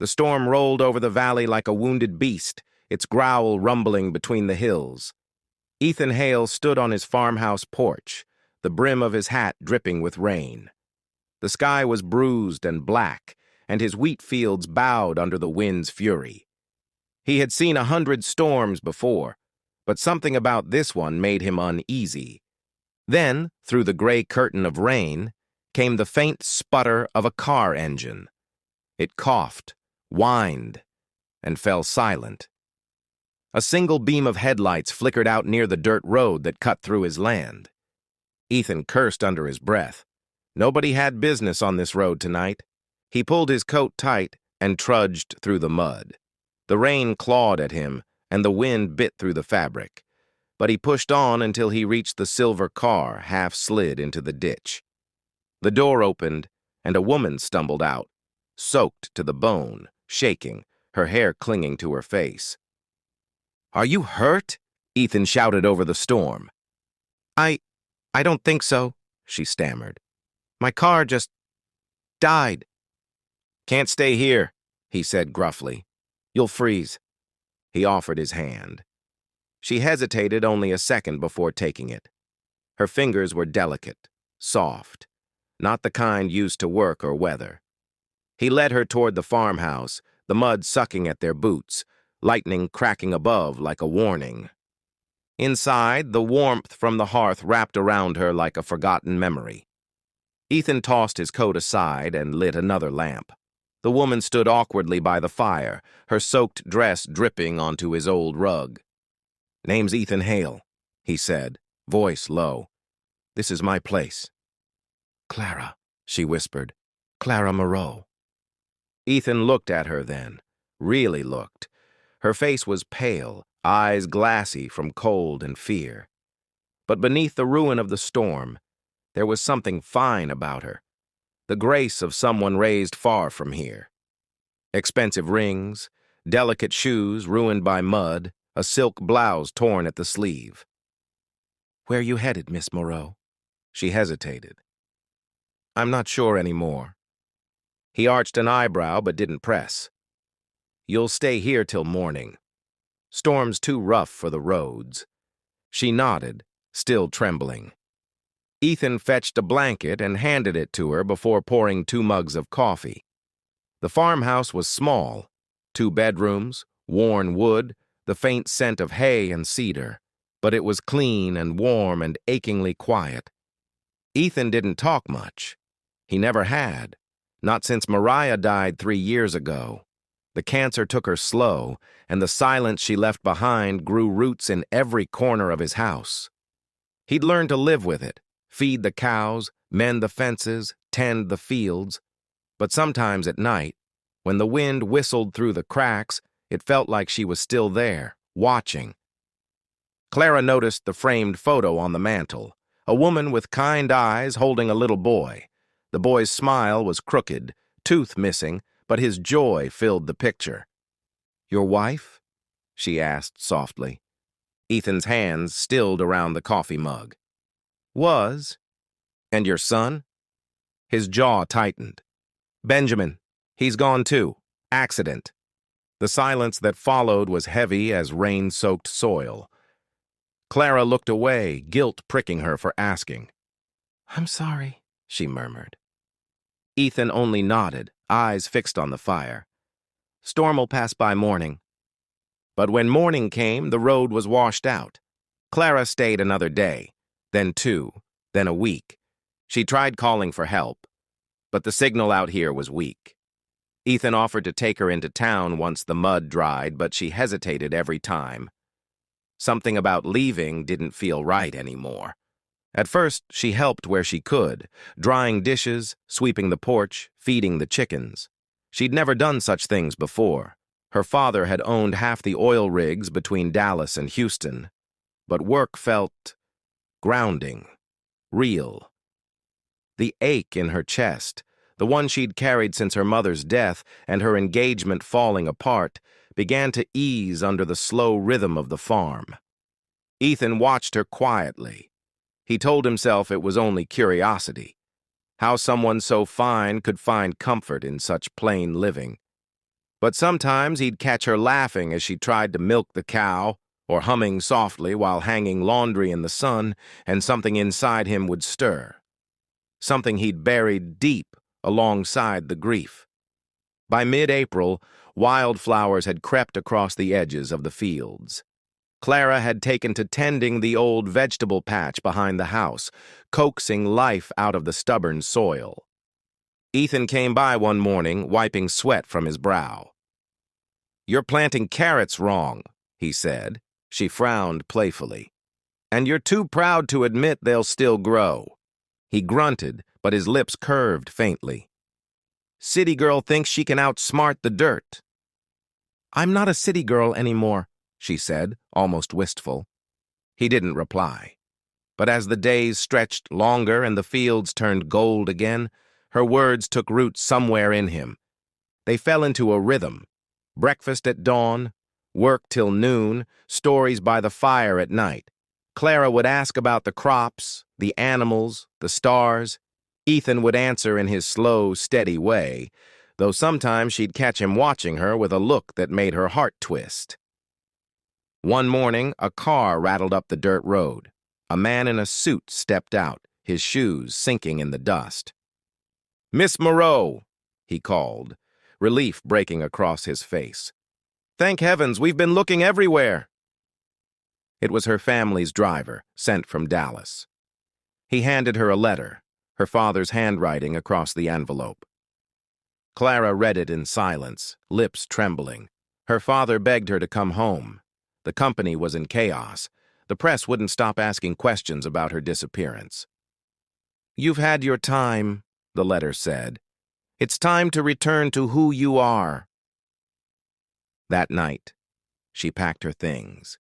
The storm rolled over the valley like a wounded beast, its growl rumbling between the hills. Ethan Hale stood on his farmhouse porch, the brim of his hat dripping with rain. The sky was bruised and black, and his wheat fields bowed under the wind's fury. He had seen 100 storms before, but something about this one made him uneasy. Then, through the gray curtain of rain, came the faint sputter of a car engine. It coughed, whined, and fell silent. A single beam of headlights flickered out near the dirt road that cut through his land. Ethan cursed under his breath. Nobody had business on this road tonight. He pulled his coat tight and trudged through the mud. The rain clawed at him, and the wind bit through the fabric. But he pushed on until he reached the silver car, half slid into the ditch. The door opened, and a woman stumbled out, soaked to the bone, shaking, her hair clinging to her face. "Are you hurt?" Ethan shouted over the storm. I don't think so," she stammered. "My car just died." "Can't stay here," he said gruffly. "You'll freeze." He offered his hand. She hesitated only a second before taking it. Her fingers were delicate, soft, not the kind used to work or weather. He led her toward the farmhouse, the mud sucking at their boots, lightning cracking above like a warning. Inside, the warmth from the hearth wrapped around her like a forgotten memory. Ethan tossed his coat aside and lit another lamp. The woman stood awkwardly by the fire, her soaked dress dripping onto his old rug. "Name's Ethan Hale," he said, voice low. "This is my place." "Clara," she whispered. "Clara Moreau." Ethan looked at her then, really looked. Her face was pale, eyes glassy from cold and fear. But beneath the ruin of the storm, there was something fine about her, the grace of someone raised far from here. Expensive rings, delicate shoes ruined by mud, a silk blouse torn at the sleeve. "Where are you headed, Miss Moreau?" She hesitated. "I'm not sure anymore." He arched an eyebrow but didn't press. "You'll stay here till morning. Storm's too rough for the roads." She nodded, still trembling. Ethan fetched a blanket and handed it to her before pouring 2 mugs of coffee. The farmhouse was small, 2 bedrooms, worn wood, the faint scent of hay and cedar, but it was clean and warm and achingly quiet. Ethan didn't talk much. He never had, not since Mariah died 3 years ago. The cancer took her slow, and the silence she left behind grew roots in every corner of his house. He'd learned to live with it, feed the cows, mend the fences, tend the fields. But sometimes at night, when the wind whistled through the cracks, it felt like she was still there, watching. Clara noticed the framed photo on the mantel, a woman with kind eyes holding a little boy. The boy's smile was crooked, tooth missing, but his joy filled the picture. "Your wife?" she asked softly. Ethan's hands stilled around the coffee mug. "Was. And your son?" His jaw tightened. "Benjamin. He's gone too. Accident." The silence that followed was heavy as rain-soaked soil. Clara looked away, guilt pricking her for asking. "I'm sorry," she murmured. Ethan only nodded, eyes fixed on the fire. "Storm'll pass by morning." But when morning came, the road was washed out. Clara stayed another day, then 2, then a week. She tried calling for help, but the signal out here was weak. Ethan offered to take her into town once the mud dried, but she hesitated every time. Something about leaving didn't feel right anymore. At first, she helped where she could, drying dishes, sweeping the porch, feeding the chickens. She'd never done such things before. Her father had owned half the oil rigs between Dallas and Houston. But work felt grounding, real. The ache in her chest, the one she'd carried since her mother's death and her engagement falling apart, began to ease under the slow rhythm of the farm. Ethan watched her quietly. He told himself it was only curiosity. How someone so fine could find comfort in such plain living. But sometimes he'd catch her laughing as she tried to milk the cow, or humming softly while hanging laundry in the sun, and something inside him would stir. Something he'd buried deep alongside the grief. By mid-April, wildflowers had crept across the edges of the fields. Clara had taken to tending the old vegetable patch behind the house, coaxing life out of the stubborn soil. Ethan came by one morning, wiping sweat from his brow. "You're planting carrots wrong," he said. She frowned playfully. "And you're too proud to admit they'll still grow." He grunted, but his lips curved faintly. "City girl thinks she can outsmart the dirt." "I'm not a city girl anymore," she said, almost wistful. He didn't reply. But as the days stretched longer and the fields turned gold again, her words took root somewhere in him. They fell into a rhythm. Breakfast at dawn, work till noon, stories by the fire at night. Clara would ask about the crops, the animals, the stars. Ethan would answer in his slow, steady way, though sometimes she'd catch him watching her with a look that made her heart twist. One morning, a car rattled up the dirt road. A man in a suit stepped out, his shoes sinking in the dust. "Miss Moreau," he called, relief breaking across his face. "Thank heavens, we've been looking everywhere." It was her family's driver, sent from Dallas. He handed her a letter, her father's handwriting across the envelope. Clara read it in silence, lips trembling. Her father begged her to come home. The company was in chaos. The press wouldn't stop asking questions about her disappearance. "You've had your time," the letter said. "It's time to return to who you are." That night, she packed her things.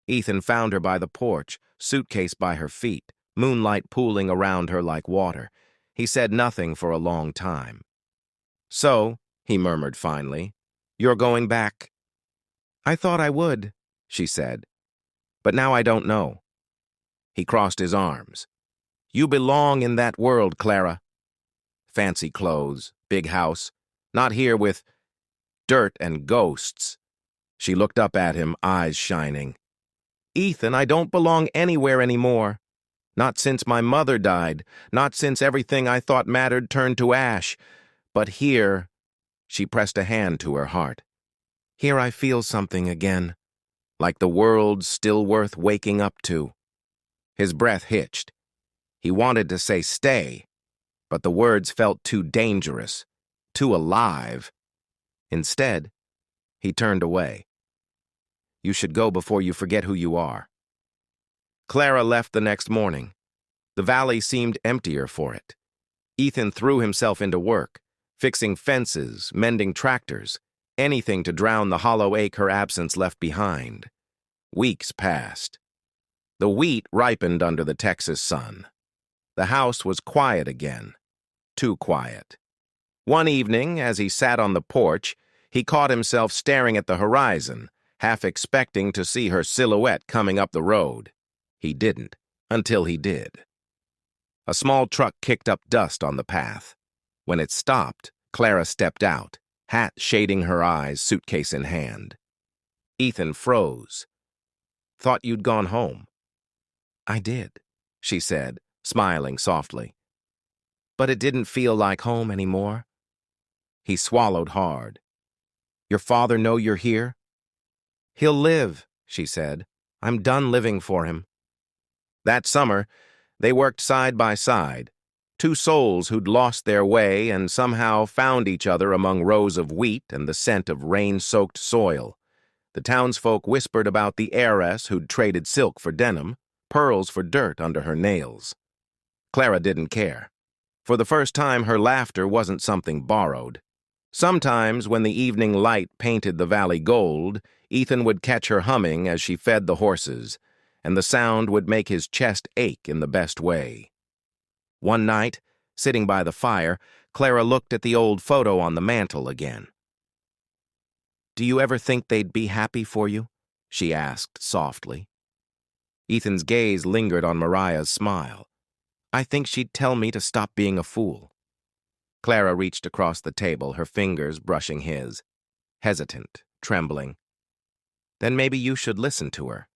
Ethan found her by the porch, suitcase by her feet, moonlight pooling around her like water. He said nothing for a long time. "So," he murmured finally, "you're going back?" "I thought I would," she said. "But now I don't know." He crossed his arms. "You belong in that world, Clara. Fancy clothes, big house, not here with dirt and ghosts." She looked up at him, eyes shining. "Ethan, I don't belong anywhere anymore. Not since my mother died, not since everything I thought mattered turned to ash. But here," she pressed a hand to her heart, "here I feel something again, like the world's still worth waking up to." His breath hitched. He wanted to say stay, but the words felt too dangerous, too alive. Instead, he turned away. "You should go before you forget who you are." Clara left the next morning. The valley seemed emptier for it. Ethan threw himself into work, fixing fences, mending tractors, anything to drown the hollow ache her absence left behind. Weeks passed. The wheat ripened under the Texas sun. The house was quiet again, too quiet. One evening, as he sat on the porch, he caught himself staring at the horizon, half expecting to see her silhouette coming up the road. He didn't, until he did. A small truck kicked up dust on the path. When it stopped, Clara stepped out, hat shading her eyes, suitcase in hand. Ethan froze. "Thought you'd gone home." "I did," she said, smiling softly. "But it didn't feel like home anymore." He swallowed hard. "Your father know you're here?" "He'll live," she said. "I'm done living for him." That summer, they worked side by side, two souls who'd lost their way and somehow found each other among rows of wheat and the scent of rain-soaked soil. The townsfolk whispered about the heiress who'd traded silk for denim, pearls for dirt under her nails. Clara didn't care. For the first time, her laughter wasn't something borrowed. Sometimes, when the evening light painted the valley gold, Ethan would catch her humming as she fed the horses, and the sound would make his chest ache in the best way. One night, sitting by the fire, Clara looked at the old photo on the mantel again. "Do you ever think they'd be happy for you?" she asked softly. Ethan's gaze lingered on Mariah's smile. "I think she'd tell me to stop being a fool." Clara reached across the table, her fingers brushing his. hesitant, trembling. Then maybe you should listen to her.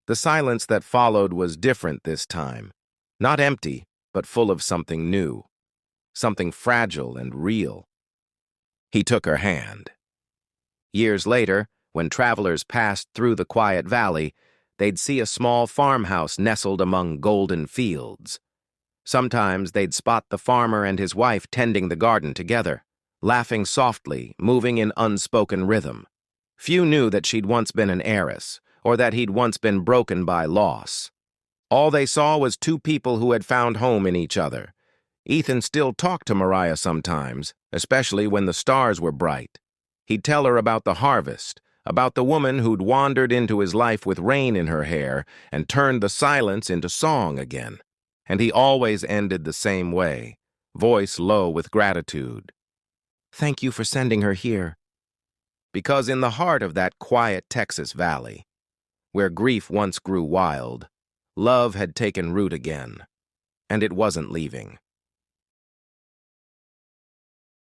The silence that followed was different this time. Not empty, but full of something new. Something fragile and real. He took her hand. Years later, when travelers passed through the quiet valley, they'd see a small farmhouse nestled among golden fields. Sometimes they'd spot the farmer and his wife tending the garden together, laughing softly, moving in unspoken rhythm. Few knew that she'd once been an heiress, or that he'd once been broken by loss. All they saw was two people who had found home in each other. Ethan still talked to Mariah sometimes, especially when the stars were bright. He'd tell her about the harvest, about the woman who'd wandered into his life with rain in her hair and turned the silence into song again. And he always ended the same way, voice low with gratitude. "Thank you for sending her here." Because in the heart of that quiet Texas valley, where grief once grew wild, love had taken root again, and it wasn't leaving.